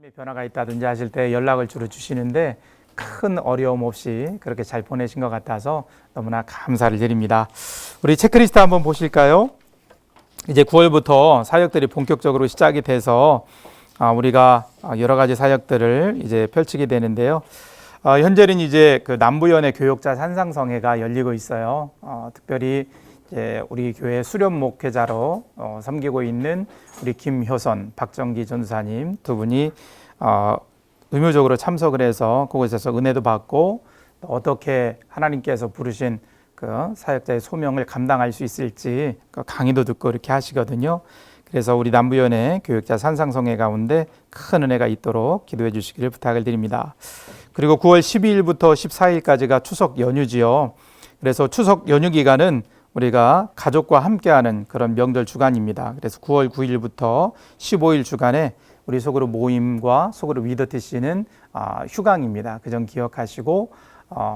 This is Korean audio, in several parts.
삶의 변화가 있다든지 하실 때 연락을 주로 주시는데 큰 어려움 없이 그렇게 잘 보내신 것 같아서 너무나 감사를 드립니다. 우리 체크리스트 한번 보실까요? 이제 9월부터 사역들이 본격적으로 시작이 돼서 우리가 여러 가지 사역들을 이제 펼치게 되는데요. 현재는 이제 그 남부연의 교역자 산상성회가 열리고 있어요. 특별히 이제 우리 교회 수련 목회자로 섬기고 있는 우리 김효선, 박정기 전도사님 두 분이 의무적으로 참석을 해서 그곳에서 은혜도 받고 또 어떻게 하나님께서 부르신 그 사역자의 소명을 감당할 수 있을지 그 강의도 듣고 이렇게 하시거든요. 그래서 우리 남부연의 교역자 산상성회 가운데 큰 은혜가 있도록 기도해 주시기를 부탁을 드립니다. 그리고 9월 12일부터 14일까지가 추석 연휴지요. 그래서 추석 연휴 기간은 우리가 가족과 함께하는 그런 명절 주간입니다. 그래서 9월 9일부터 15일 주간에 우리 소그룹 모임과 소그룹 위더TC는 휴강입니다. 그 점 기억하시고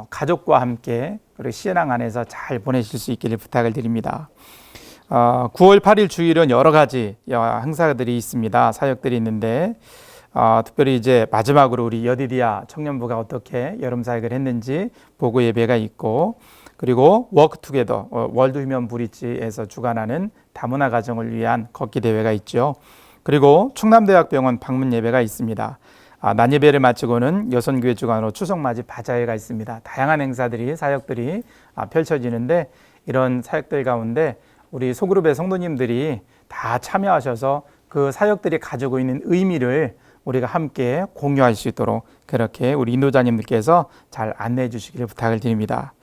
가족과 함께 그리고 신앙 안에서 잘 보내실 수 있기를 부탁을 드립니다. 9월 8일 주일은 여러 가지 행사들이 있습니다. 사역들이 있는데 특별히 이제 마지막으로 우리 여디디아 청년부가 어떻게 여름 사역을 했는지 보고 예배가 있고, 그리고 워크투게더 월드 휴먼 브릿지에서 주관하는 다문화 가정을 위한 걷기 대회가 있죠. 그리고 충남대학병원 방문 예배가 있습니다. 낮 예배를 마치고는 여선교회 주관으로 추석맞이 바자회가 있습니다. 다양한 행사들이 사역들이 펼쳐지는데 이런 사역들 가운데 우리 소그룹의 성도님들이 다 참여하셔서 그 사역들이 가지고 있는 의미를 우리가 함께 공유할 수 있도록 그렇게 우리 인도자님들께서 잘 안내해 주시기를 부탁을 드립니다.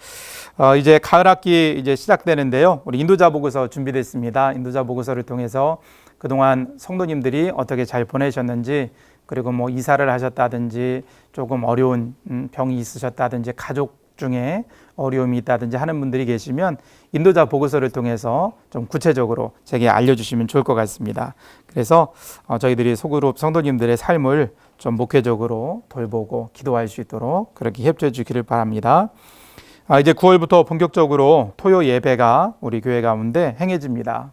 이제 가을 학기 이제 시작되는데요. 우리 인도자 보고서 준비됐습니다. 인도자 보고서를 통해서 그동안 성도님들이 어떻게 잘 보내셨는지, 그리고 뭐 이사를 하셨다든지 조금 어려운 병이 있으셨다든지 가족 중에 어려움이 있다든지 하는 분들이 계시면 인도자 보고서를 통해서 좀 구체적으로 제게 알려주시면 좋을 것 같습니다. 그래서 저희들이 소그룹 성도님들의 삶을 좀 목회적으로 돌보고 기도할 수 있도록 그렇게 협조해 주기를 바랍니다. 이제 9월부터 본격적으로 토요 예배가 우리 교회 가운데 행해집니다.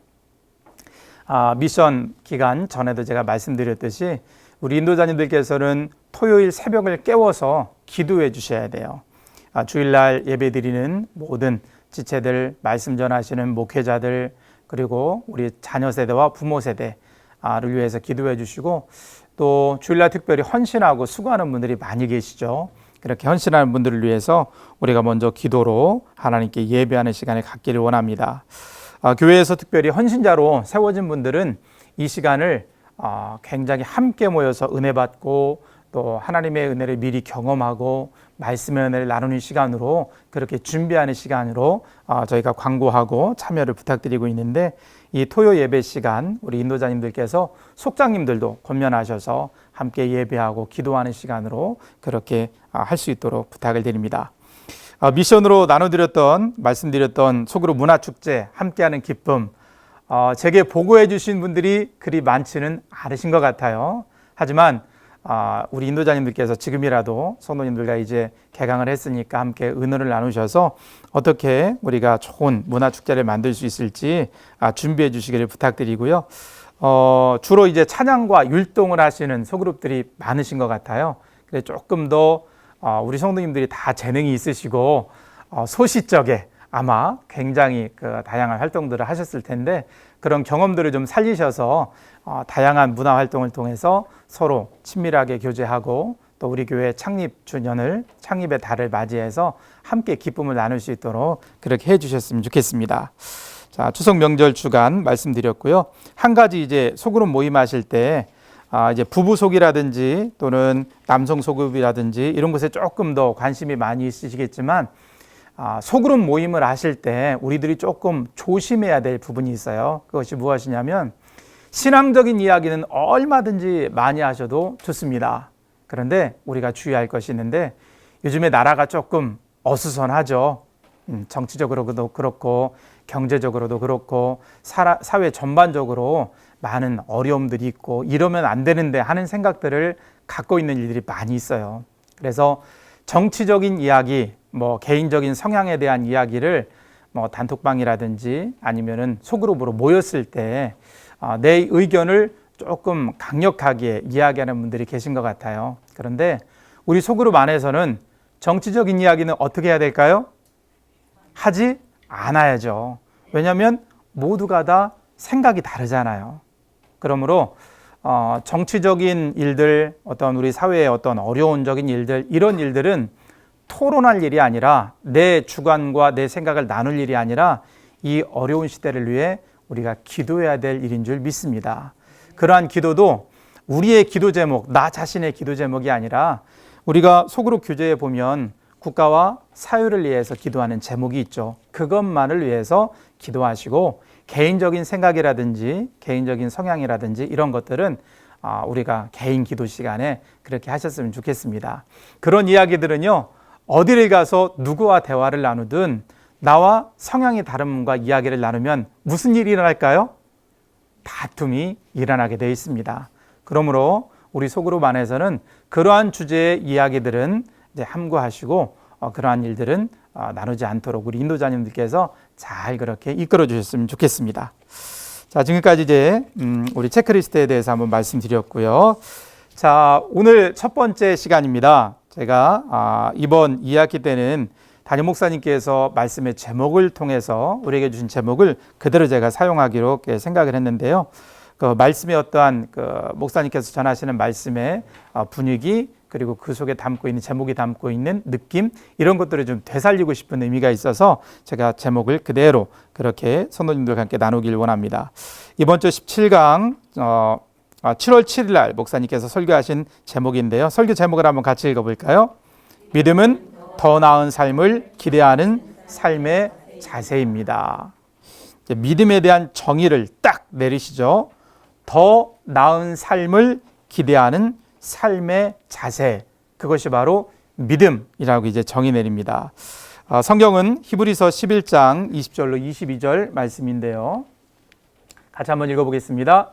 미션 기간 전에도 제가 말씀드렸듯이 우리 인도자님들께서는 토요일 새벽을 깨워서 기도해 주셔야 돼요. 주일날 예배드리는 모든 지체들, 말씀 전하시는 목회자들, 그리고 우리 자녀 세대와 부모 세대를 위해서 기도해 주시고, 또 주일날 특별히 헌신하고 수고하는 분들이 많이 계시죠. 그렇게 헌신하는 분들을 위해서 우리가 먼저 기도로 하나님께 예배하는 시간을 갖기를 원합니다. 교회에서 특별히 헌신자로 세워진 분들은 이 시간을 굉장히 함께 모여서 은혜 받고 또 하나님의 은혜를 미리 경험하고 말씀의 은혜를 나누는 시간으로 그렇게 준비하는 시간으로 저희가 광고하고 참여를 부탁드리고 있는데, 이 토요 예배 시간 우리 인도자님들께서 속장님들도 권면하셔서 함께 예배하고 기도하는 시간으로 그렇게 할 수 있도록 부탁을 드립니다. 미션으로 말씀드렸던 소그룹 문화축제 함께하는 기쁨, 제게 보고해 주신 분들이 그리 많지는 않으신 것 같아요. 하지만 우리 인도자님들께서 지금이라도 성도님들과 이제 개강을 했으니까 함께 은혜를 나누셔서 어떻게 우리가 좋은 문화축제를 만들 수 있을지 준비해 주시기를 부탁드리고요. 주로 이제 찬양과 율동을 하시는 소그룹들이 많으신 것 같아요. 그래서 조금 더 우리 성도님들이 다 재능이 있으시고 소시적에 아마 굉장히 그 다양한 활동들을 하셨을 텐데, 그런 경험들을 좀 살리셔서 다양한 문화 활동을 통해서 서로 친밀하게 교제하고 또 우리 교회 창립 주년을, 창립의 달을 맞이해서 함께 기쁨을 나눌 수 있도록 그렇게 해주셨으면 좋겠습니다. 자, 추석 명절 주간 말씀드렸고요. 한 가지 이제 소그룹 모임하실 때 이제 부부 속이라든지 또는 남성 소그룹이라든지 이런 것에 조금 더 관심이 많이 있으시겠지만, 소그룹 모임을 하실 때 우리들이 조금 조심해야 될 부분이 있어요. 그것이 무엇이냐면, 신앙적인 이야기는 얼마든지 많이 하셔도 좋습니다. 그런데 우리가 주의할 것이 있는데, 요즘에 나라가 조금 어수선하죠. 정치적으로도 그렇고 경제적으로도 그렇고 사회 전반적으로 많은 어려움들이 있고 이러면 안 되는데 하는 생각들을 갖고 있는 일들이 많이 있어요. 그래서 정치적인 이야기, 개인적인 성향에 대한 이야기를 단톡방이라든지 아니면은 소그룹으로 모였을 때 내 의견을 조금 강력하게 이야기하는 분들이 계신 것 같아요. 그런데 우리 소그룹 안에서는 정치적인 이야기는 어떻게 해야 될까요? 하지 않아야죠. 왜냐하면 모두가 다 생각이 다르잖아요. 그러므로 정치적인 일들, 어떤 우리 사회의 어떤 어려운적인 일들, 이런 일들은 토론할 일이 아니라 내 주관과 내 생각을 나눌 일이 아니라 이 어려운 시대를 위해 우리가 기도해야 될 일인 줄 믿습니다. 그러한 기도도 우리의 기도 제목, 나 자신의 기도 제목이 아니라 우리가 소그룹 교제에 보면 국가와 사회를 위해서 기도하는 제목이 있죠. 그것만을 위해서 기도하시고 개인적인 생각이라든지 개인적인 성향이라든지 이런 것들은 우리가 개인 기도 시간에 그렇게 하셨으면 좋겠습니다. 그런 이야기들은요, 어디를 가서 누구와 대화를 나누든 나와 성향이 다른 분과 이야기를 나누면 무슨 일이 일어날까요? 다툼이 일어나게 되어 있습니다. 그러므로 우리 소그룹 안에서는 그러한 주제의 이야기들은 이제 함구하시고 그러한 일들은 나누지 않도록 우리 인도자님들께서 잘 그렇게 이끌어 주셨으면 좋겠습니다. 자, 지금까지 이제 우리 체크리스트에 대해서 한번 말씀드렸고요. 자, 오늘 첫 번째 시간입니다. 제가 이번 2학기 때는 담임 목사님께서 말씀의 제목을 통해서 우리에게 주신 제목을 그대로 제가 사용하기로 생각을 했는데요. 그 말씀의 어떠한 그 목사님께서 전하시는 말씀의 분위기, 그리고 그 속에 담고 있는 제목이 담고 있는 느낌, 이런 것들을 좀 되살리고 싶은 의미가 있어서 제가 제목을 그대로 그렇게 성도님들과 함께 나누길 원합니다. 이번 주 17강 7월 7일 날 목사님께서 설교하신 제목인데요. 설교 제목을 한번 같이 읽어볼까요? 믿음은 더 나은 삶을 기대하는 삶의 자세입니다. 믿음에 대한 정의를 딱 내리시죠. 더 나은 삶을 기대하는 삶의 자세, 그것이 바로 믿음이라고 이제 정의 내립니다. 성경은 히브리서 11장 20절로 22절 말씀인데요. 같이 한번 읽어보겠습니다.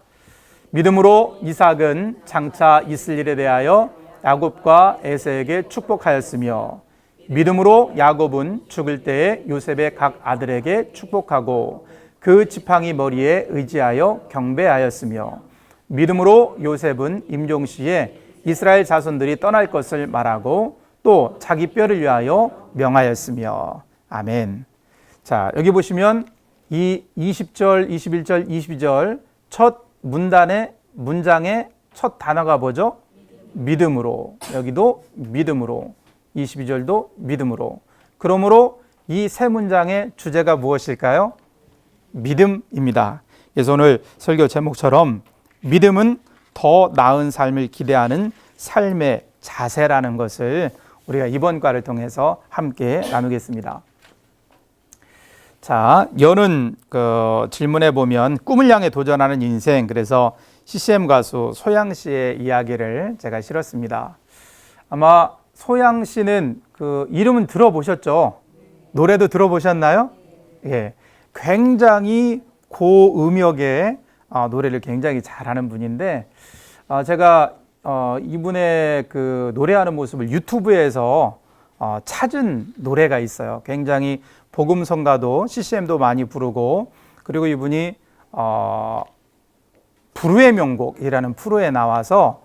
믿음으로 이삭은 장차 있을 일에 대하여 야곱과 에서에게 축복하였으며 믿음으로 야곱은 죽을 때에 요셉의 각 아들에게 축복하고 그 지팡이 머리에 의지하여 경배하였으며 믿음으로 요셉은 임종시에 이스라엘 자손들이 떠날 것을 말하고 또 자기 뼈를 위하여 명하였으며. 아멘. 자, 여기 보시면 이 20절, 21절, 22절 첫 문장의 첫 단어가 뭐죠? 믿음으로. 여기도 믿음으로. 22절도 믿음으로. 그러므로 이 세 문장의 주제가 무엇일까요? 믿음입니다. 그래서 오늘 설교 제목처럼 믿음은 더 나은 삶을 기대하는 삶의 자세라는 것을 우리가 이번 과를 통해서 함께 나누겠습니다. 자, 여는 그 질문에 보면 꿈을 향해 도전하는 인생, 그래서 CCM 가수 소양 씨의 이야기를 제가 실었습니다. 아마 소양 씨는 그 이름은 들어보셨죠? 노래도 들어보셨나요? 예, 굉장히 고음역의 노래를 굉장히 잘하는 분인데 제가 이분의 그 노래하는 모습을 유튜브에서 찾은 노래가 있어요. 굉장히 복음성가도 CCM도 많이 부르고, 그리고 이분이 불후의 명곡이라는 프로에 나와서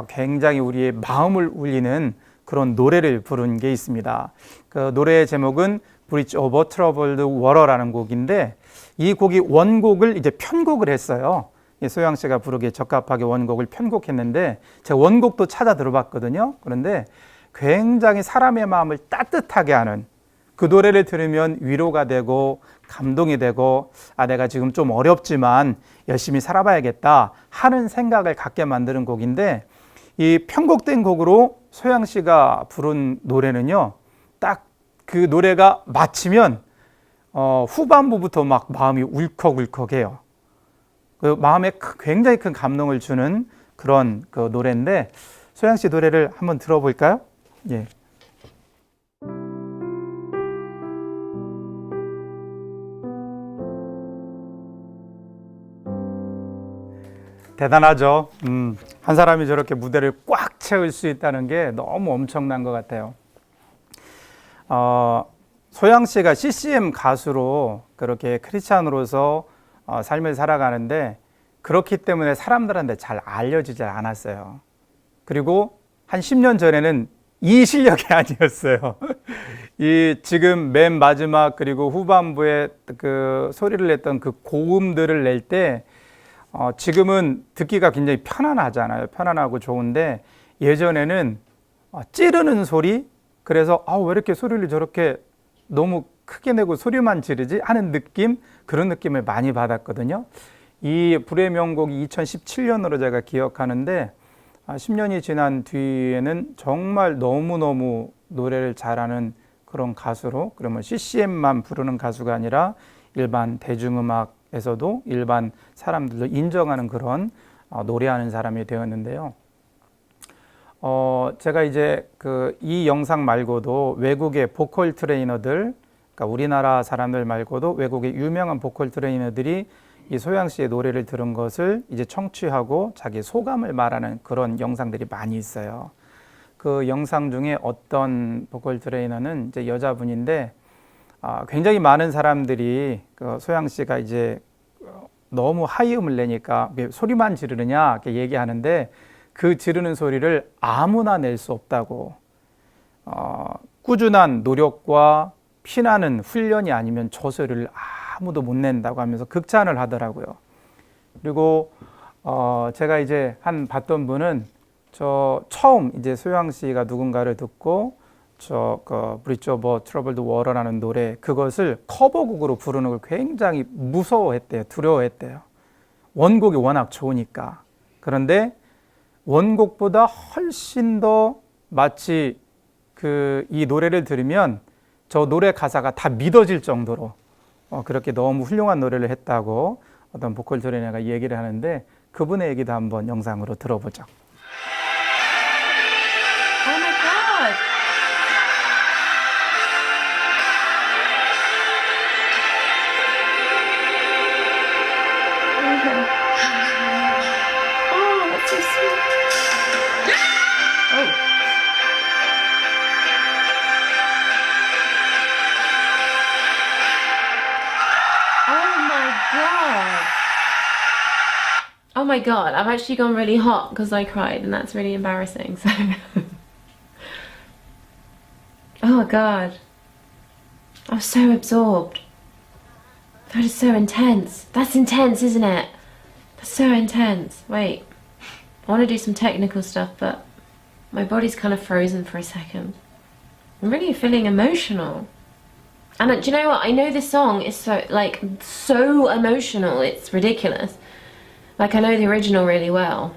굉장히 우리의 마음을 울리는 그런 노래를 부른 게 있습니다. 그 노래의 제목은 Bridge Over Troubled Water라는 곡인데 이 곡이 원곡을 이제 편곡을 했어요. 소양 씨가 부르기에 적합하게 원곡을 편곡했는데 제가 원곡도 찾아 들어봤거든요. 그런데 굉장히 사람의 마음을 따뜻하게 하는, 그 노래를 들으면 위로가 되고 감동이 되고 내가 지금 좀 어렵지만 열심히 살아봐야겠다 하는 생각을 갖게 만드는 곡인데, 이 편곡된 곡으로 소양 씨가 부른 노래는요, 딱 그 노래가 마치면 후반부부터 막 마음이 울컥울컥해요. 그 마음에 굉장히 큰 감동을 주는 그런 그 노래인데, 소양 씨 노래를 한번 들어볼까요? 예. 대단하죠. 한 사람이 저렇게 무대를 꽉 채울 수 있다는 게 너무 엄청난 것 같아요. 소양 씨가 CCM 가수로 그렇게 크리스찬으로서 삶을 살아가는데 그렇기 때문에 사람들한테 잘 알려지지 않았어요. 그리고 한 10년 전에는 이 실력이 아니었어요. 이 지금 맨 마지막 그리고 후반부에 그 소리를 냈던 그 고음들을 낼 때 지금은 듣기가 굉장히 편안하잖아요. 편안하고 좋은데 예전에는 찌르는 소리, 그래서 왜 이렇게 소리를 저렇게 너무 크게 내고 소리만 지르지 하는 느낌, 그런 느낌을 많이 받았거든요. 이 불의 명곡이 2017년으로 제가 기억하는데 10년이 지난 뒤에는 정말 너무너무 노래를 잘하는 그런 가수로, 그러면 CCM만 부르는 가수가 아니라 일반 대중음악에서도 일반 사람들도 인정하는 그런 노래하는 사람이 되었는데요. 제가 이제 이 영상 말고도 외국의 보컬 트레이너들, 그러니까 우리나라 사람들 말고도 외국의 유명한 보컬 트레이너들이 이 소양 씨의 노래를 들은 것을 이제 청취하고 자기 소감을 말하는 그런 영상들이 많이 있어요. 그 영상 중에 어떤 보컬 트레이너는 이제 여자분인데 굉장히 많은 사람들이 그 소양 씨가 이제 너무 하이음을 내니까 소리만 지르느냐 이렇게 얘기하는데, 그 지르는 소리를 아무나 낼 수 없다고, 꾸준한 노력과 피나는 훈련이 아니면 저 소리를 아무도 못 낸다고 하면서 극찬을 하더라고요. 그리고 제가 이제 봤던 분은 처음 이제 소양 씨가 누군가를 듣고 브릿지 오버 트러블드 워터라는 노래, 그것을 커버곡으로 부르는 걸 굉장히 무서워했대요. 두려워했대요. 원곡이 워낙 좋으니까. 그런데 원곡보다 훨씬 더 마치 이 노래를 들으면 저 노래 가사가 다 믿어질 정도로 그렇게 너무 훌륭한 노래를 했다고 어떤 보컬 트레이너가 얘기를 하는데, 그분의 얘기도 한번 영상으로 들어보죠. Oh my God. Oh, that's so sweet. Oh. Oh my God, I've actually gone really hot because I cried, and that's really embarrassing. So, oh my God, I was so absorbed. That is so intense. That's intense, isn't it? That's so intense. Wait, I want to do some technical stuff, but my body's kind of frozen for a second. I'm really feeling emotional. And do you know what? I know this song is so emotional, it's ridiculous. Like, I know the original really well.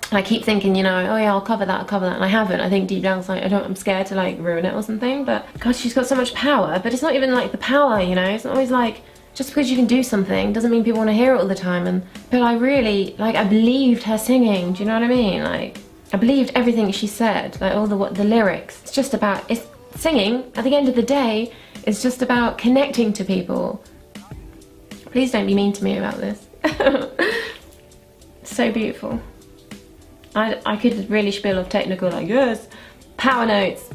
And I keep thinking, oh yeah, I'll cover that, and I haven't. I think deep down it's like, I'm scared to ruin it or something, but God, she's got so much power, but it's not even the power, it's not always just because you can do something doesn't mean people want to hear it all the time. But I really, I believed her singing, do you know what I mean? I believed everything she said, all the lyrics. It's just about, it's singing, at the end of the day, it's just about connecting to people. Please don't be mean to me about this. So beautiful. I could really spiel off technical, yes, power notes,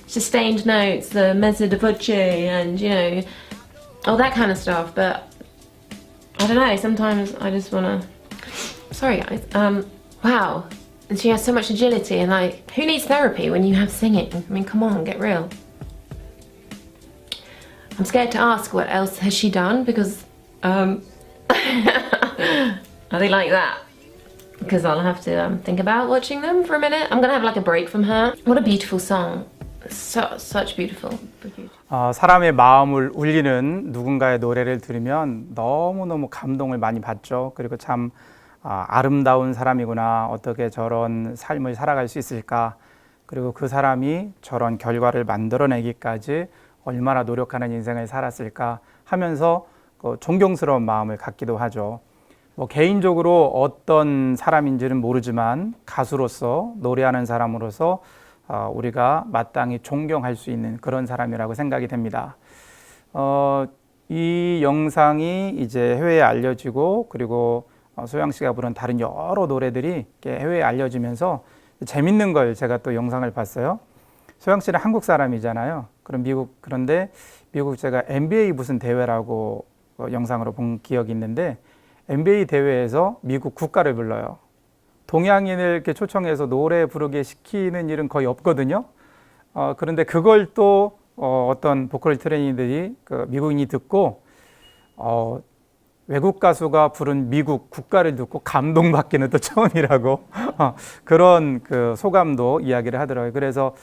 sustained notes, the mezzo di voce, and all that kind of stuff. But I don't know. Sometimes I just wanna. Sorry, guys. Wow. And she has so much agility, and who needs therapy when you have singing? I mean, come on, get real. I'm scared to ask what else has she done because I think like that, because I'll have to think about watching them for a minute. I'm gonna have a break from her. What a beautiful song. Such beautiful. 사람의 마음을 울리는 누군가의 노래를 들으면 너무너무 감동을 많이 받죠. 그리고 참 아름다운 사람이구나, 어떻게 저런 삶을 살아갈 수 있을까, 그리고 그 사람이 저런 결과를 만들어내기까지 얼마나 노력하는 인생을 살았을까 하면서 존경스러운 마음을 갖기도 하죠. 개인적으로 어떤 사람인지는 모르지만 가수로서, 노래하는 사람으로서 우리가 마땅히 존경할 수 있는 그런 사람이라고 생각이 됩니다. 이 영상이 이제 해외에 알려지고, 그리고 소양 씨가 부른 다른 여러 노래들이 해외에 알려지면서 재밌는 걸 제가 또 영상을 봤어요. 소양 씨는 한국 사람이잖아요. 그런데 미국 제가 NBA 무슨 대회라고 영상으로 본 기억이 있는데, NBA 대회에서 미국 국가를 불러요. 동양인을 이렇게 초청해서 노래 부르게 시키는 일은 거의 없거든요. 그런데 그걸 또 어떤 보컬 트레이너들이 그 미국인이 듣고 외국 가수가 부른 미국 국가를 듣고 감동받기는 또 처음이라고 그런 그 소감도 이야기를 하더라고요. 그래서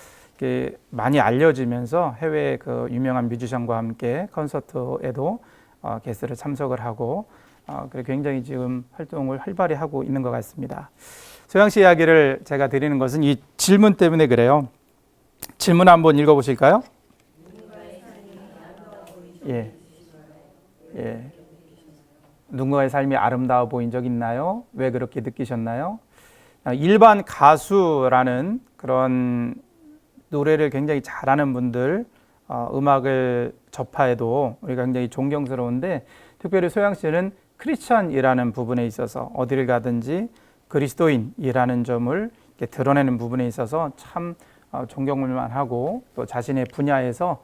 많이 알려지면서 해외 그 유명한 뮤지션과 함께 콘서트에도 게스트를 참석을 하고 그래 굉장히 지금 활동을 활발히 하고 있는 것 같습니다. 소영 씨 이야기를 제가 드리는 것은 이 질문 때문에 그래요. 질문 한번 읽어보실까요? 예. 예. 누군가의 삶이 아름다워 보인 적 있나요? 왜 그렇게 느끼셨나요? 일반 가수라는 그런 노래를 굉장히 잘하는 분들 음악을 접해도 우리가 굉장히 존경스러운데 특별히 소양 씨는 크리스천이라는 부분에 있어서 어디를 가든지 그리스도인이라는 점을 드러내는 부분에 있어서 참 존경을 만하고 또 자신의 분야에서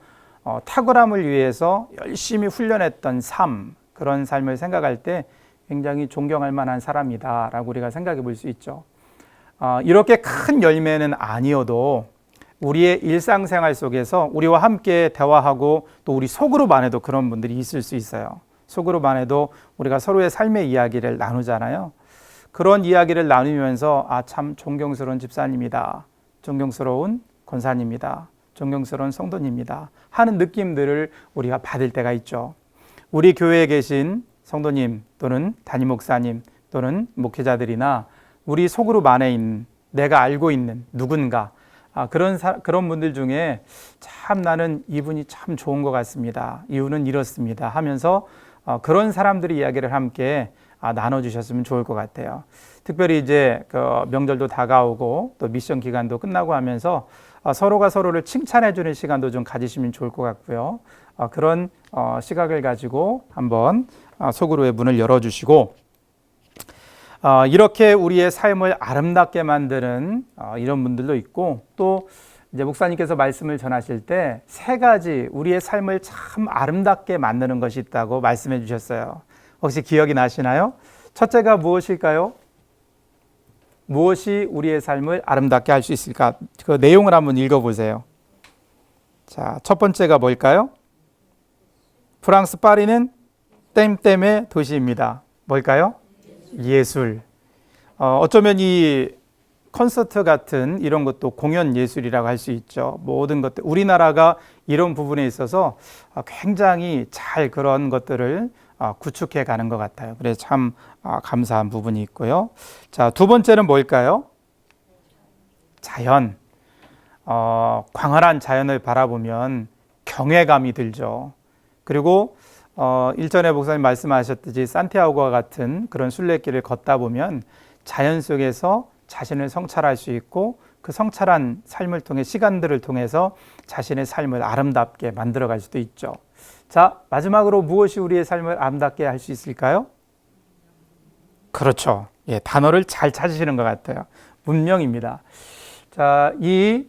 탁월함을 위해서 열심히 훈련했던 삶 그런 삶을 생각할 때 굉장히 존경할 만한 사람이다라고 우리가 생각해 볼 수 있죠. 이렇게 큰 열매는 아니어도 우리의 일상생활 속에서 우리와 함께 대화하고 또 우리 속으로만 해도 그런 분들이 있을 수 있어요. 속으로만 해도 우리가 서로의 삶의 이야기를 나누잖아요. 그런 이야기를 나누면서 참 존경스러운 집사님이다. 존경스러운 권사님이다. 존경스러운 성도님이다. 하는 느낌들을 우리가 받을 때가 있죠. 우리 교회에 계신 성도님 또는 담임 목사님 또는 목회자들이나 우리 속으로 만에 있는 내가 알고 있는 누군가 그런 분들 중에 참 나는 이분이 참 좋은 것 같습니다. 이유는 이렇습니다 하면서 그런 사람들의 이야기를 함께 나눠주셨으면 좋을 것 같아요. 특별히 이제 그 명절도 다가오고 또 미션 기간도 끝나고 하면서 서로가 서로를 칭찬해 주는 시간도 좀 가지시면 좋을 것 같고요. 그런 시각을 가지고 한번 속으로의 문을 열어주시고 이렇게 우리의 삶을 아름답게 만드는 이런 분들도 있고 또 이제 목사님께서 말씀을 전하실 때 세 가지 우리의 삶을 참 아름답게 만드는 것이 있다고 말씀해 주셨어요. 혹시 기억이 나시나요? 첫째가 무엇일까요? 무엇이 우리의 삶을 아름답게 할 수 있을까? 그 내용을 한번 읽어보세요. 자, 첫 번째가 뭘까요? 프랑스 파리는 땜땜의 도시입니다. 뭘까요? 예술. 어쩌면 이 콘서트 같은 이런 것도 공연 예술이라고 할 수 있죠. 모든 것들 우리나라가 이런 부분에 있어서 굉장히 잘 그런 것들을 구축해 가는 것 같아요. 그래서 참 감사한 부분이 있고요. 자, 두 번째는 뭘까요? 자연. 광활한 자연을 바라보면 경외감이 들죠. 그리고 일전에 목사님 말씀하셨듯이 산티아고와 같은 그런 순례길을 걷다 보면 자연 속에서 자신을 성찰할 수 있고 그 성찰한 삶을 통해 시간들을 통해서 자신의 삶을 아름답게 만들어갈 수도 있죠. 자, 마지막으로 무엇이 우리의 삶을 아름답게 할 수 있을까요? 그렇죠. 예, 단어를 잘 찾으시는 것 같아요. 문명입니다. 자, 이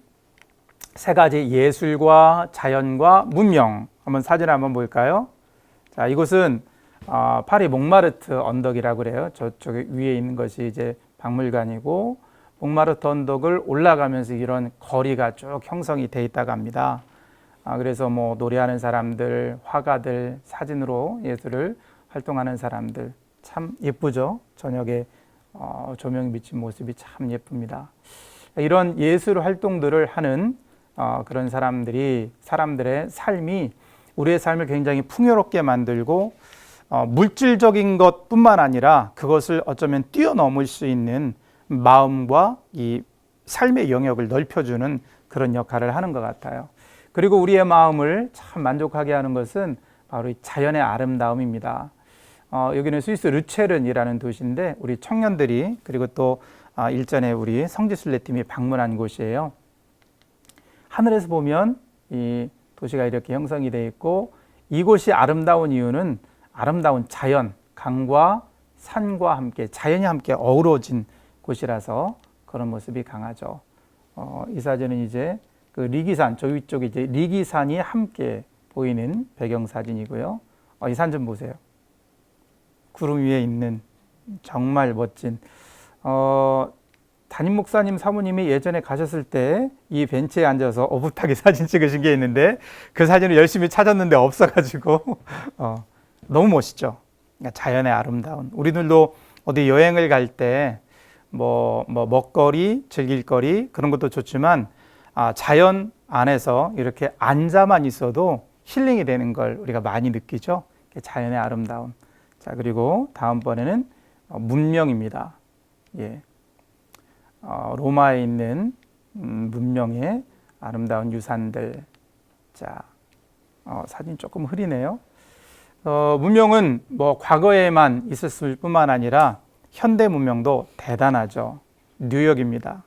세 가지 예술과 자연과 문명 한번 사진 한번 볼까요? 자, 이곳은 파리 몽마르트 언덕이라고 그래요. 저쪽 위에 있는 것이 이제 박물관이고 몽마르트 언덕을 올라가면서 이런 거리가 쭉 형성이 돼 있다고 합니다. 그래서 뭐 노래하는 사람들, 화가들, 사진으로 예술을 활동하는 사람들 참 예쁘죠. 저녁에 조명이 비친 모습이 참 예쁩니다. 이런 예술 활동들을 하는 그런 사람들의 삶이 우리의 삶을 굉장히 풍요롭게 만들고 물질적인 것뿐만 아니라 그것을 어쩌면 뛰어넘을 수 있는 마음과 이 삶의 영역을 넓혀주는 그런 역할을 하는 것 같아요. 그리고 우리의 마음을 참 만족하게 하는 것은 바로 이 자연의 아름다움입니다. 여기는 스위스 르체른이라는 도시인데 우리 청년들이 그리고 또 일전에 우리 성지순례팀이 방문한 곳이에요. 하늘에서 보면 이 도시가 이렇게 형성이 되어 있고 이곳이 아름다운 이유는 아름다운 자연, 강과 산과 함께 자연이 함께 어우러진 곳이라서 그런 모습이 강하죠. 이 사진은 이제 그 리기산, 저 위쪽에 이제 리기산이 함께 보이는 배경 사진이고요. 이 산 좀 보세요. 구름 위에 있는 정말 멋진 담임 목사님 사모님이 예전에 가셨을 때 이 벤치에 앉아서 오붓하게 사진 찍으신 게 있는데 그 사진을 열심히 찾았는데 없어가지고 너무 멋있죠. 그러니까 자연의 아름다운, 우리들도 어디 여행을 갈 때 뭐 먹거리, 즐길거리 그런 것도 좋지만 자연 안에서 이렇게 앉아만 있어도 힐링이 되는 걸 우리가 많이 느끼죠. 자연의 아름다움. 자, 그리고 다음번에는 문명입니다. 예. 로마에 있는 문명의 아름다운 유산들. 자, 사진 조금 흐리네요. 문명은 뭐 과거에만 있었을 뿐만 아니라 현대 문명도 대단하죠. 뉴욕입니다.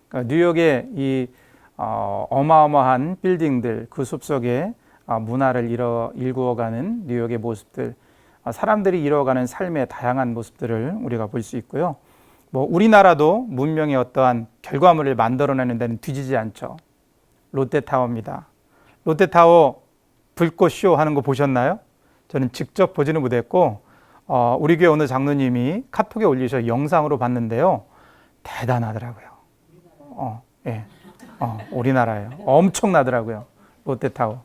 그러니까 뉴욕의 이 어마어마한 빌딩들, 그 숲속에 문화를 일구어가는 뉴욕의 모습들, 사람들이 이루어가는 삶의 다양한 모습들을 우리가 볼 수 있고요. 뭐 우리나라도 문명의 어떠한 결과물을 만들어내는 데는 뒤지지 않죠. 롯데타워입니다. 롯데타워 불꽃 쇼 하는 거 보셨나요? 저는 직접 보지는 못했고 우리 교회 어느 장로님이 카톡에 올리셔 영상으로 봤는데요. 대단하더라고요. 예. 우리나라예요. 엄청나더라고요. 롯데타워.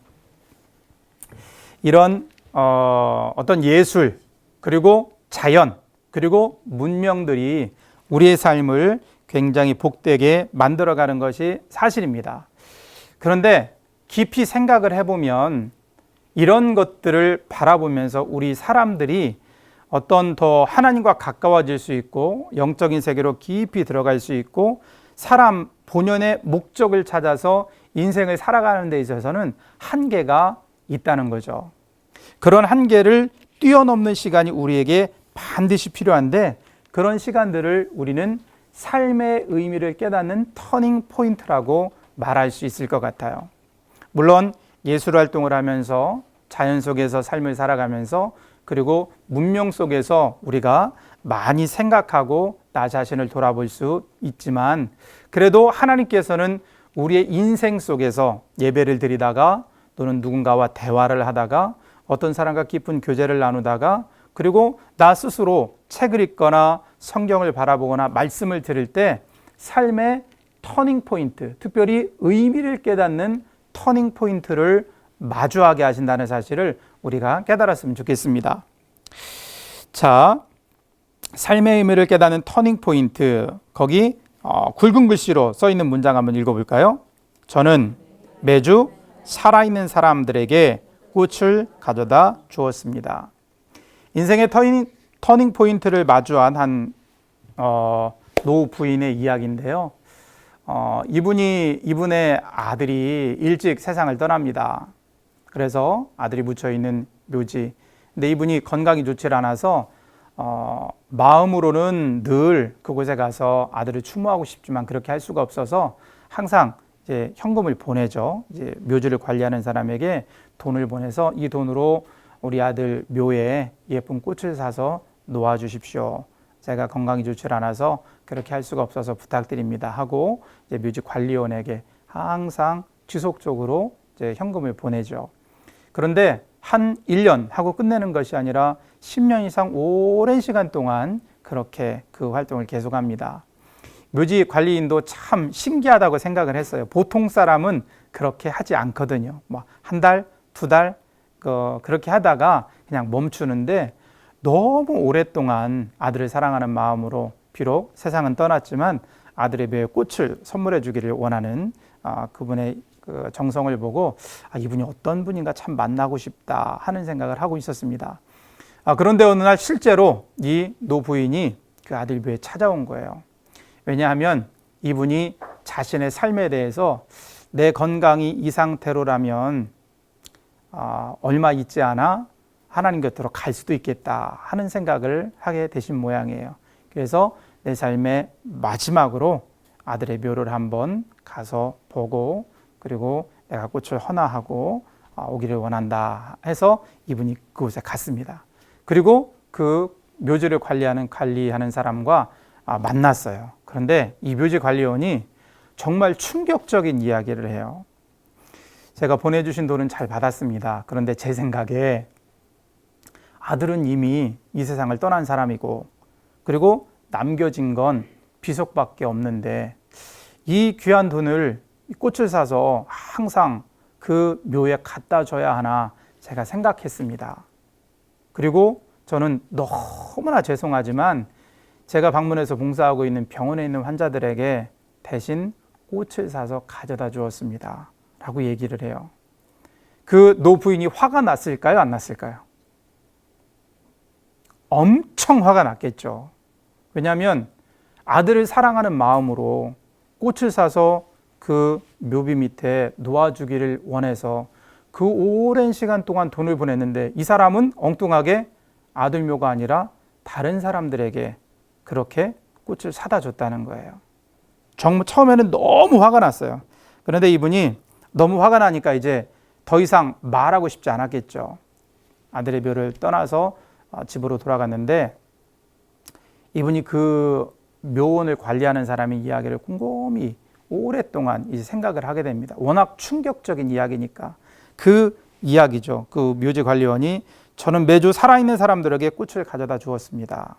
이런 어떤 예술, 그리고 자연, 그리고 문명들이 우리의 삶을 굉장히 복되게 만들어가는 것이 사실입니다. 그런데 깊이 생각을 해보면 이런 것들을 바라보면서 우리 사람들이 어떤 더 하나님과 가까워질 수 있고 영적인 세계로 깊이 들어갈 수 있고 사람 본연의 목적을 찾아서 인생을 살아가는 데 있어서는 한계가 있다는 거죠. 그런 한계를 뛰어넘는 시간이 우리에게 반드시 필요한데 그런 시간들을 우리는 삶의 의미를 깨닫는 터닝 포인트라고 말할 수 있을 것 같아요. 물론 예술 활동을 하면서 자연 속에서 삶을 살아가면서 그리고 문명 속에서 우리가 많이 생각하고 나 자신을 돌아볼 수 있지만 그래도 하나님께서는 우리의 인생 속에서 예배를 드리다가 또는 누군가와 대화를 하다가 어떤 사람과 깊은 교제를 나누다가 그리고 나 스스로 책을 읽거나 성경을 바라보거나 말씀을 들을 때 삶의 터닝 포인트, 특별히 의미를 깨닫는 터닝 포인트를 마주하게 하신다는 사실을 우리가 깨달았으면 좋겠습니다. 자, 삶의 의미를 깨닫는 터닝 포인트, 거기 굵은 글씨로 써 있는 문장 한번 읽어볼까요? 저는 매주 살아있는 사람들에게 꽃을 가져다 주었습니다. 인생의 터닝 포인트를 마주한 한 노 부인의 이야기인데요. 이분의 아들이 일찍 세상을 떠납니다. 그래서 아들이 묻혀 있는 묘지. 근데 이분이 건강이 좋지 않아서 마음으로는 늘 그곳에 가서 아들을 추모하고 싶지만 그렇게 할 수가 없어서 항상 이제 현금을 보내죠. 이제 묘지를 관리하는 사람에게 돈을 보내서 이 돈으로 우리 아들 묘에 예쁜 꽃을 사서 놓아 주십시오. 제가 건강이 좋지 않아서 그렇게 할 수가 없어서 부탁드립니다 하고 이제 묘지 관리원에게 항상 지속적으로 이제 현금을 보내죠. 그런데 한 1년 하고 끝내는 것이 아니라 10년 이상 오랜 시간 동안 그렇게 그 활동을 계속합니다. 묘지 관리인도 참 신기하다고 생각을 했어요. 보통 사람은 그렇게 하지 않거든요. 뭐 한 달, 두 달 그렇게 하다가 그냥 멈추는데 너무 오랫동안 아들을 사랑하는 마음으로 비록 세상은 떠났지만 아들의 묘에 꽃을 선물해 주기를 원하는 그분의 그 정성을 보고 이분이 어떤 분인가 참 만나고 싶다 하는 생각을 하고 있었습니다. 그런데 어느 날 실제로 이 노부인이 그 아들 묘에 찾아온 거예요. 왜냐하면 이분이 자신의 삶에 대해서 내 건강이 이 상태로라면 얼마 있지 않아 하나님 곁으로 갈 수도 있겠다 하는 생각을 하게 되신 모양이에요. 그래서 내 삶의 마지막으로 아들의 묘를 한번 가서 보고 그리고 내가 꽃을 헌화하고 오기를 원한다 해서 이분이 그곳에 갔습니다. 그리고 그 묘지를 관리하는 사람과 만났어요. 그런데 이 묘지 관리원이 정말 충격적인 이야기를 해요. 제가 보내주신 돈은 잘 받았습니다. 그런데 제 생각에 아들은 이미 이 세상을 떠난 사람이고 그리고 남겨진 건 비석밖에 없는데 이 귀한 돈을 꽃을 사서 항상 그 묘에 갖다 줘야 하나 제가 생각했습니다. 그리고 저는 너무나 죄송하지만 제가 방문해서 봉사하고 있는 병원에 있는 환자들에게 대신 꽃을 사서 가져다 주었습니다. 라고 얘기를 해요. 그 노부인이 화가 났을까요? 안 났을까요? 엄청 화가 났겠죠. 왜냐하면 아들을 사랑하는 마음으로 꽃을 사서 그 묘비 밑에 놓아주기를 원해서 그 오랜 시간 동안 돈을 보냈는데 이 사람은 엉뚱하게 아들 묘가 아니라 다른 사람들에게 그렇게 꽃을 사다 줬다는 거예요. 정말 처음에는 너무 화가 났어요. 그런데 이분이 너무 화가 나니까 이제 더 이상 말하고 싶지 않았겠죠. 아들의 묘를 떠나서 집으로 돌아갔는데 이분이 그 묘원을 관리하는 사람의 이야기를 곰곰이 오랫동안 이제 생각을 하게 됩니다. 워낙 충격적인 이야기니까. 그 이야기죠. 그 묘지 관리원이 저는 매주 살아있는 사람들에게 꽃을 가져다 주었습니다.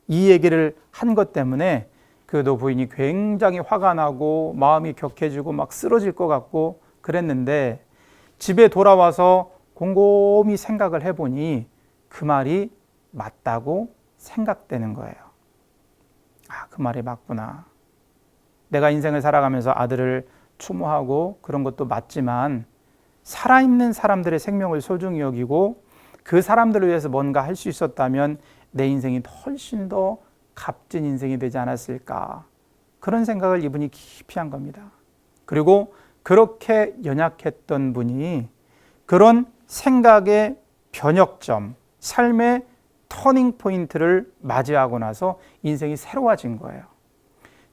이 얘기를 한 것 때문에 그 노부인이 굉장히 화가 나고 마음이 격해지고 막 쓰러질 것 같고 그랬는데 집에 돌아와서 곰곰이 생각을 해보니 그 말이 맞다고 생각되는 거예요. 아, 그 말이 맞구나. 내가 인생을 살아가면서 아들을 추모하고 그런 것도 맞지만 살아있는 사람들의 생명을 소중히 여기고 그 사람들을 위해서 뭔가 할 수 있었다면 내 인생이 훨씬 더 값진 인생이 되지 않았을까. 그런 생각을 이분이 깊이 한 겁니다. 그리고 그렇게 연약했던 분이 그런 생각의 변혁점, 삶의 터닝 포인트를 맞이하고 나서 인생이 새로워진 거예요.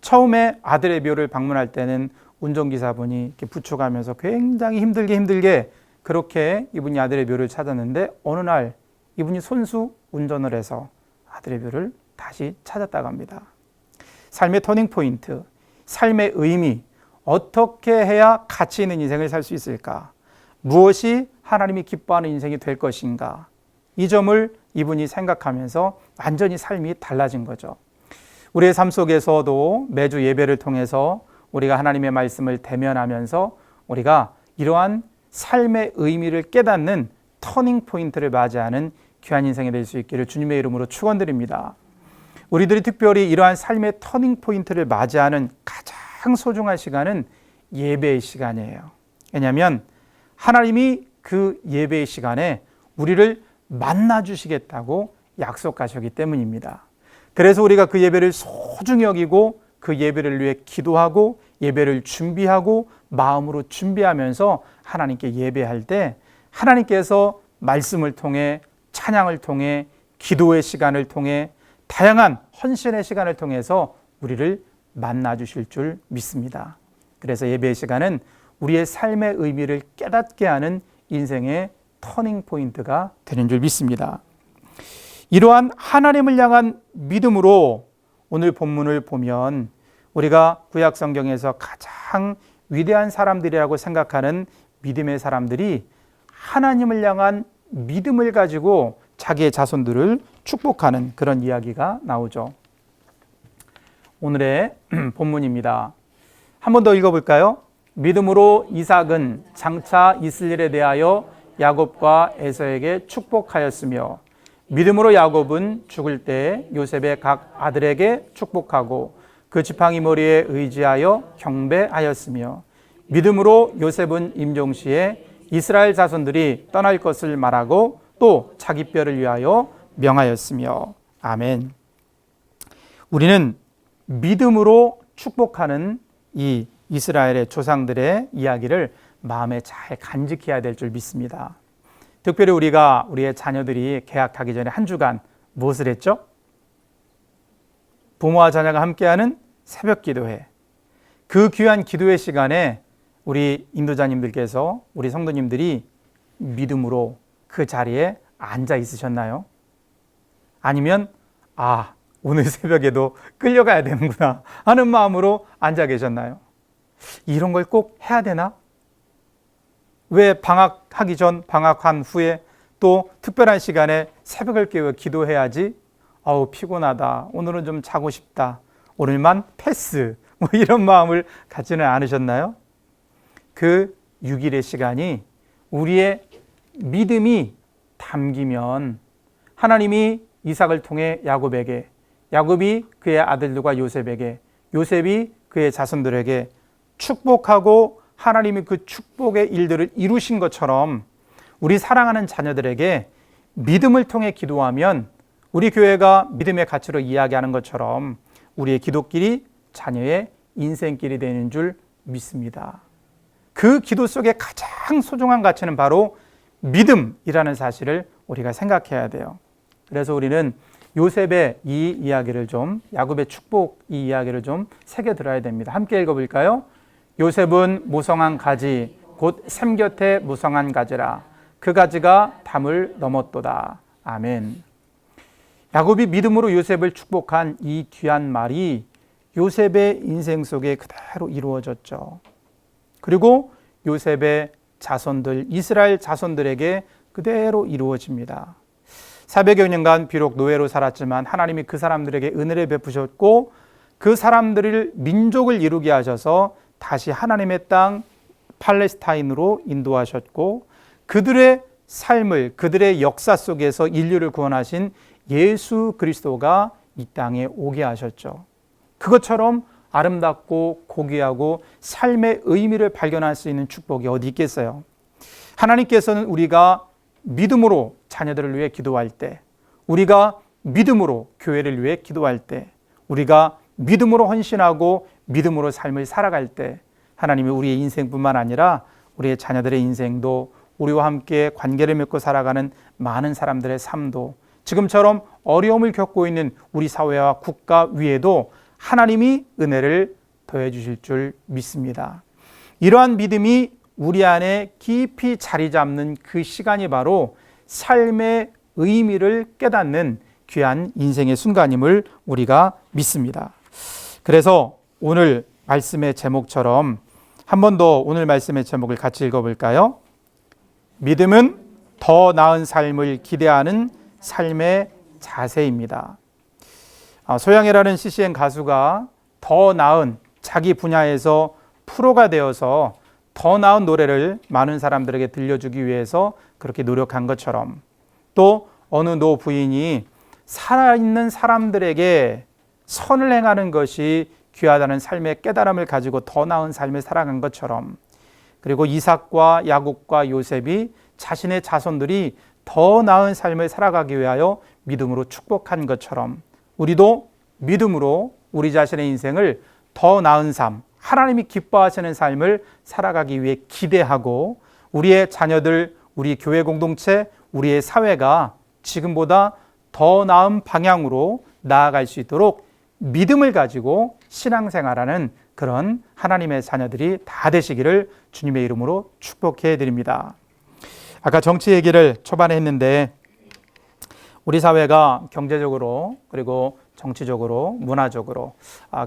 처음에 아들의 묘를 방문할 때는 운전기사분이 이렇게 부축하면서 굉장히 힘들게 그렇게 이분이 아들의 묘를 찾았는데 어느 날 이분이 손수 운전을 해서 아들의 묘를 다시 찾았다고 합니다. 삶의 터닝 포인트, 삶의 의미, 어떻게 해야 가치 있는 인생을 살 수 있을까? 무엇이 하나님이 기뻐하는 인생이 될 것인가? 이 점을 이분이 생각하면서 완전히 삶이 달라진 거죠. 우리의 삶 속에서도 매주 예배를 통해서 우리가 하나님의 말씀을 대면하면서 우리가 이러한 삶의 의미를 깨닫는 터닝 포인트를 맞이하는 귀한 인생이 될 수 있기를 주님의 이름으로 축원드립니다. 우리들이 특별히 이러한 삶의 터닝 포인트를 맞이하는 가장 소중한 시간은 예배의 시간이에요. 왜냐하면 하나님이 그 예배의 시간에 우리를 만나 주시겠다고 약속하셨기 때문입니다. 그래서 우리가 그 예배를 소중히 여기고 그 예배를 위해 기도하고 예배를 준비하고 마음으로 준비하면서 하나님께 예배할 때 하나님께서 말씀을 통해 찬양을 통해 기도의 시간을 통해 다양한 헌신의 시간을 통해서 우리를 만나 주실 줄 믿습니다. 그래서 예배의 시간은 우리의 삶의 의미를 깨닫게 하는 인생의 터닝 포인트가 되는 줄 믿습니다. 이러한 하나님을 향한 믿음으로 오늘 본문을 보면 우리가 구약 성경에서 가장 위대한 사람들이라고 생각하는 믿음의 사람들이 하나님을 향한 믿음을 가지고 자기의 자손들을 축복하는 그런 이야기가 나오죠. 오늘의 본문입니다. 한 번 더 읽어볼까요? 믿음으로 이삭은 장차 있을 일에 대하여 야곱과 에서에게 축복하였으며 믿음으로 야곱은 죽을 때 요셉의 각 아들에게 축복하고 그 지팡이 머리에 의지하여 경배하였으며 믿음으로 요셉은 임종시에 이스라엘 자손들이 떠날 것을 말하고 또 자기 뼈를 위하여 명하였으며. 아멘. 우리는 믿음으로 축복하는 이 이스라엘의 조상들의 이야기를 마음에 잘 간직해야 될 줄 믿습니다. 특별히 우리가 우리의 자녀들이 개학하기 전에 한 주간 무엇을 했죠? 부모와 자녀가 함께하는 새벽 기도회. 그 귀한 기도회 시간에 우리 인도자님들께서 우리 성도님들이 믿음으로 그 자리에 앉아 있으셨나요? 아니면 오늘 새벽에도 끌려가야 되는구나 하는 마음으로 앉아 계셨나요? 이런 걸 꼭 해야 되나? 왜 방학하기 전, 방학한 후에 또 특별한 시간에 새벽을 깨워 기도해야지. 아우 피곤하다. 오늘은 좀 자고 싶다. 오늘만 패스. 뭐 이런 마음을 갖지는 않으셨나요? 그 6일의 시간이 우리의 믿음이 담기면 하나님이 이삭을 통해 야곱에게, 야곱이 그의 아들들과 요셉에게, 요셉이 그의 자손들에게 축복하고 하나님이 그 축복의 일들을 이루신 것처럼 우리 사랑하는 자녀들에게 믿음을 통해 기도하면 우리 교회가 믿음의 가치로 이야기하는 것처럼 우리의 기도길이 자녀의 인생길이 되는 줄 믿습니다. 그 기도 속에 가장 소중한 가치는 바로 믿음이라는 사실을 우리가 생각해야 돼요. 그래서 우리는 요셉의 이 이야기를 좀, 야곱의 축복 이 이야기를 좀 새겨들어야 됩니다. 함께 읽어볼까요? 요셉은 무성한 가지, 곧 샘 곁에 무성한 가지라. 그 가지가 담을 넘었도다. 아멘. 야곱이 믿음으로 요셉을 축복한 이 귀한 말이 요셉의 인생 속에 그대로 이루어졌죠. 그리고 요셉의 자손들, 이스라엘 자손들에게 그대로 이루어집니다. 400여 년간 비록 노예로 살았지만 하나님이 그 사람들에게 은혜를 베푸셨고 그 사람들을 민족을 이루게 하셔서 다시 하나님의 땅 팔레스타인으로 인도하셨고 그들의 삶을, 그들의 역사 속에서 인류를 구원하신 예수 그리스도가 이 땅에 오게 하셨죠. 그것처럼 아름답고 고귀하고 삶의 의미를 발견할 수 있는 축복이 어디 있겠어요? 하나님께서는 우리가 믿음으로 자녀들을 위해 기도할 때, 우리가 믿음으로 교회를 위해 기도할 때, 우리가 믿음으로 헌신하고 믿음으로 삶을 살아갈 때 하나님이 우리의 인생뿐만 아니라 우리의 자녀들의 인생도, 우리와 함께 관계를 맺고 살아가는 많은 사람들의 삶도, 지금처럼 어려움을 겪고 있는 우리 사회와 국가 위에도 하나님이 은혜를 더해 주실 줄 믿습니다. 이러한 믿음이 우리 안에 깊이 자리 잡는 그 시간이 바로 삶의 의미를 깨닫는 귀한 인생의 순간임을 우리가 믿습니다. 그래서 오늘 말씀의 제목처럼 한 번 더 오늘 말씀의 제목을 같이 읽어볼까요? 믿음은 더 나은 삶을 기대하는 삶의 자세입니다. 소양이라는 CCM 가수가 더 나은 자기 분야에서 프로가 되어서 더 나은 노래를 많은 사람들에게 들려주기 위해서 그렇게 노력한 것처럼 또 어느 노 부인이 살아있는 사람들에게 선을 행하는 것이 귀하다는 삶의 깨달음을 가지고 더 나은 삶을 살아간 것처럼 그리고 이삭과 야곱과 요셉이 자신의 자손들이 더 나은 삶을 살아가기 위하여 믿음으로 축복한 것처럼 우리도 믿음으로 우리 자신의 인생을 더 나은 삶, 하나님이 기뻐하시는 삶을 살아가기 위해 기대하고 우리의 자녀들, 우리 교회 공동체, 우리의 사회가 지금보다 더 나은 방향으로 나아갈 수 있도록 믿음을 가지고 신앙생활하는 그런 하나님의 자녀들이 다 되시기를 주님의 이름으로 축복해 드립니다. 아까 정치 얘기를 초반에 했는데 우리 사회가 경제적으로 그리고 정치적으로 문화적으로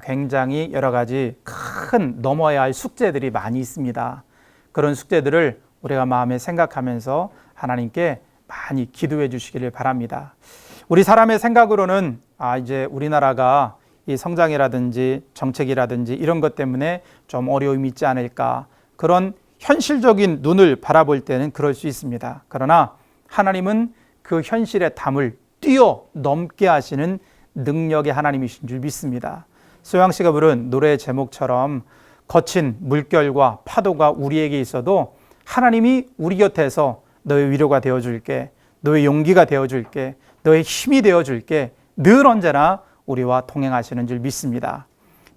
굉장히 여러 가지 큰 넘어야 할 숙제들이 많이 있습니다. 그런 숙제들을 우리가 마음에 생각하면서 하나님께 많이 기도해 주시기를 바랍니다. 우리 사람의 생각으로는 이제 우리나라가 이 성장이라든지 정책이라든지 이런 것 때문에 좀 어려움이 있지 않을까, 그런 현실적인 눈을 바라볼 때는 그럴 수 있습니다. 그러나 하나님은 그 현실의 담을 뛰어넘게 하시는 능력의 하나님이신 줄 믿습니다. 소양 씨가 부른 노래의 제목처럼 거친 물결과 파도가 우리에게 있어도 하나님이 우리 곁에서 너의 위로가 되어줄게, 너의 용기가 되어줄게, 너의 힘이 되어줄게, 늘 언제나 우리와 동행하시는 줄 믿습니다.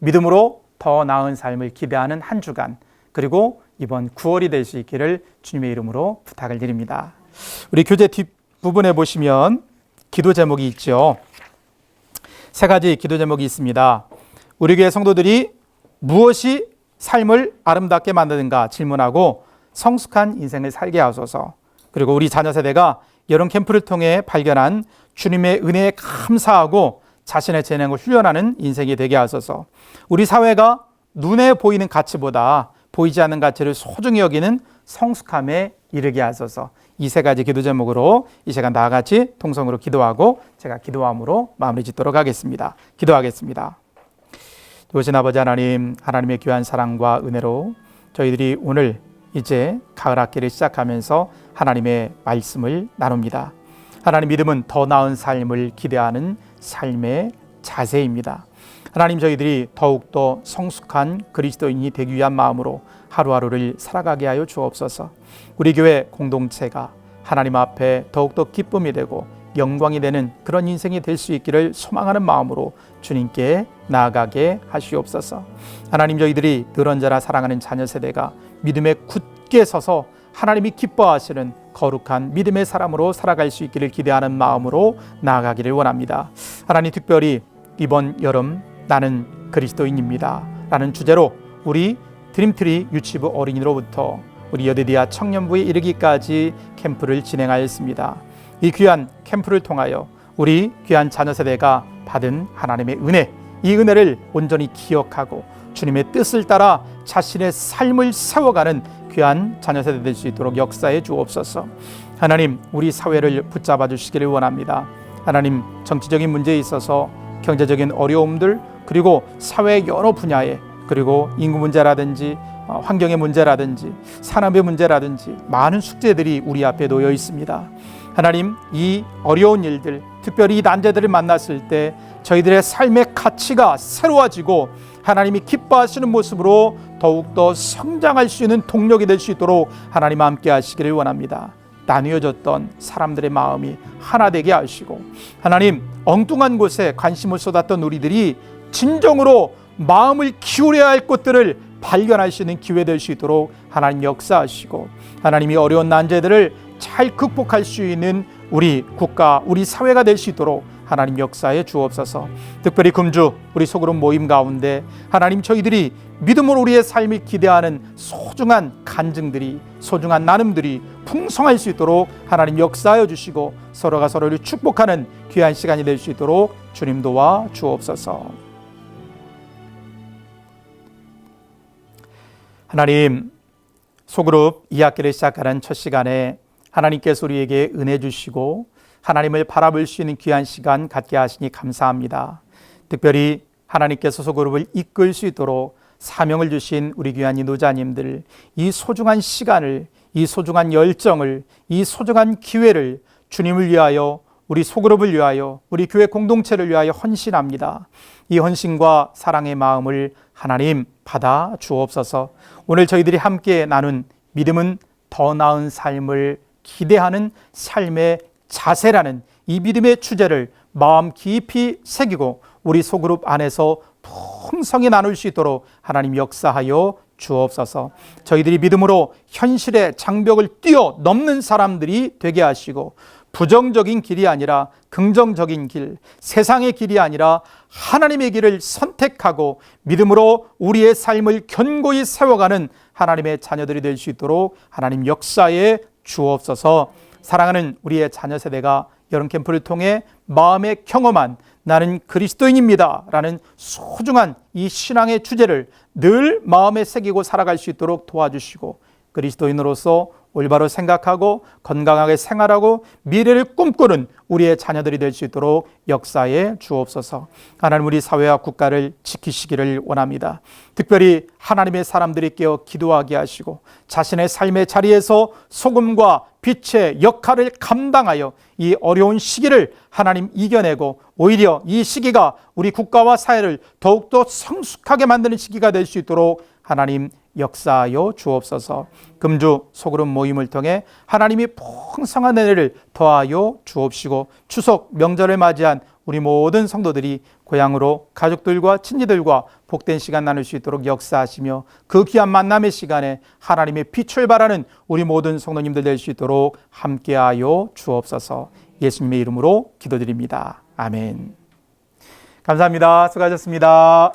믿음으로 더 나은 삶을 기대하는 한 주간, 그리고 이번 9월이 될 수 있기를 주님의 이름으로 부탁을 드립니다. 우리 교재 뒷부분에 보시면 기도 제목이 있죠. 3가지 기도 제목이 있습니다. 우리 교회 성도들이 무엇이 삶을 아름답게 만드는가 질문하고 성숙한 인생을 살게 하소서. 그리고 우리 자녀 세대가 여름 캠프를 통해 발견한 주님의 은혜에 감사하고 자신의 재능을 훈련하는 인생이 되게 하소서. 우리 사회가 눈에 보이는 가치보다 보이지 않는 가치를 소중히 여기는 성숙함에 이르게 하소서. 이 세 가지 기도 제목으로 이 시간 다 같이 통성으로 기도하고 제가 기도함으로 마무리 짓도록 하겠습니다. 기도하겠습니다. 좋으신 아버지 하나님, 하나님의 귀한 사랑과 은혜로 저희들이 오늘 이제 가을 학기를 시작하면서 하나님의 말씀을 나눕니다. 하나님, 믿음은 더 나은 삶을 기대하는 삶의 자세입니다. 하나님, 저희들이 더욱더 성숙한 그리스도인이 되기 위한 마음으로 하루하루를 살아가게 하여 주옵소서. 우리 교회 공동체가 하나님 앞에 더욱더 기쁨이 되고 영광이 되는 그런 인생이 될 수 있기를 소망하는 마음으로 주님께 나아가게 하시옵소서. 하나님, 저희들이 늘 언제나 사랑하는 자녀 세대가 믿음에 굳게 서서 하나님이 기뻐하시는 거룩한 믿음의 사람으로 살아갈 수 있기를 기대하는 마음으로 나아가기를 원합니다. 하나님, 특별히 이번 여름 나는 그리스도인입니다 라는 주제로 우리 드림트리 유치부 어린이로부터 우리 여디디아 청년부에 이르기까지 캠프를 진행하였습니다. 이 귀한 캠프를 통하여 우리 귀한 자녀 세대가 받은 하나님의 은혜, 이 은혜를 온전히 기억하고 주님의 뜻을 따라 자신의 삶을 세워가는 귀한 자녀 세대 될 수 있도록 역사해 주옵소서. 하나님, 우리 사회를 붙잡아 주시기를 원합니다. 하나님, 정치적인 문제에 있어서 경제적인 어려움들, 그리고 사회 여러 분야에, 그리고 인구 문제라든지 환경의 문제라든지 산업의 문제라든지 많은 숙제들이 우리 앞에 놓여 있습니다. 하나님, 이 어려운 일들, 특별히 이 난제들을 만났을 때 저희들의 삶의 가치가 새로워지고 하나님이 기뻐하시는 모습으로 더욱더 성장할 수 있는 동력이 될 수 있도록 하나님 함께 하시기를 원합니다. 나뉘어졌던 사람들의 마음이 하나 되게 하시고, 하나님, 엉뚱한 곳에 관심을 쏟았던 우리들이 진정으로 마음을 기울여야 할 것들을 발견할 수 있는 기회 될 수 있도록 하나님 역사하시고, 하나님이 어려운 난제들을 잘 극복할 수 있는 우리 국가, 우리 사회가 될 수 있도록 하나님 역사해 주옵소서. 특별히 금주 우리 소그룹 모임 가운데 하나님, 저희들이 믿음으로 우리의 삶을 기대하는 소중한 간증들이, 소중한 나눔들이 풍성할 수 있도록 하나님 역사하여 주시고, 서로가 서로를 축복하는 귀한 시간이 될 수 있도록 주님 도와 주옵소서. 하나님, 소그룹 2학기를 시작하는 첫 시간에 하나님께서 우리에게 은혜 주시고 하나님을 바라볼 수 있는 귀한 시간 갖게 하시니 감사합니다. 특별히 하나님께서 소그룹을 이끌 수 있도록 사명을 주신 우리 귀한 인도자님들, 이 소중한 시간을, 이 소중한 열정을, 이 소중한 기회를 주님을 위하여, 우리 소그룹을 위하여, 우리 교회 공동체를 위하여 헌신합니다. 이 헌신과 사랑의 마음을 하나님 받아 주옵소서. 오늘 저희들이 함께 나눈 믿음은 더 나은 삶을 기대하는 삶의 자세라는 이 믿음의 주제를 마음 깊이 새기고 우리 소그룹 안에서 풍성히 나눌 수 있도록 하나님 역사하여 주옵소서. 저희들이 믿음으로 현실의 장벽을 뛰어넘는 사람들이 되게 하시고, 부정적인 길이 아니라 긍정적인 길, 세상의 길이 아니라 하나님의 길을 선택하고 믿음으로 우리의 삶을 견고히 세워가는 하나님의 자녀들이 될 수 있도록 하나님 역사에 주옵소서. 사랑하는 우리의 자녀 세대가 여름 캠프를 통해 마음에 경험한 나는 그리스도인입니다 라는 소중한 이 신앙의 주제를 늘 마음에 새기고 살아갈 수 있도록 도와주시고, 그리스도인으로서 올바로 생각하고 건강하게 생활하고 미래를 꿈꾸는 우리의 자녀들이 될 수 있도록 역사에 주옵소서. 하나님, 우리 사회와 국가를 지키시기를 원합니다. 특별히 하나님의 사람들이 깨어 기도하게 하시고 자신의 삶의 자리에서 소금과 빛의 역할을 감당하여 이 어려운 시기를 하나님 이겨내고, 오히려 이 시기가 우리 국가와 사회를 더욱더 성숙하게 만드는 시기가 될 수 있도록 하나님 역사하여 주옵소서. 금주 소그룹 모임을 통해 하나님이 풍성한 은혜를 더하여 주옵시고, 추석 명절을 맞이한 우리 모든 성도들이 고향으로 가족들과 친지들과 복된 시간 나눌 수 있도록 역사하시며, 그 귀한 만남의 시간에 하나님의 빛을 발하는 우리 모든 성도님들 될 수 있도록 함께하여 주옵소서. 예수님의 이름으로 기도드립니다. 아멘. 감사합니다. 수고하셨습니다.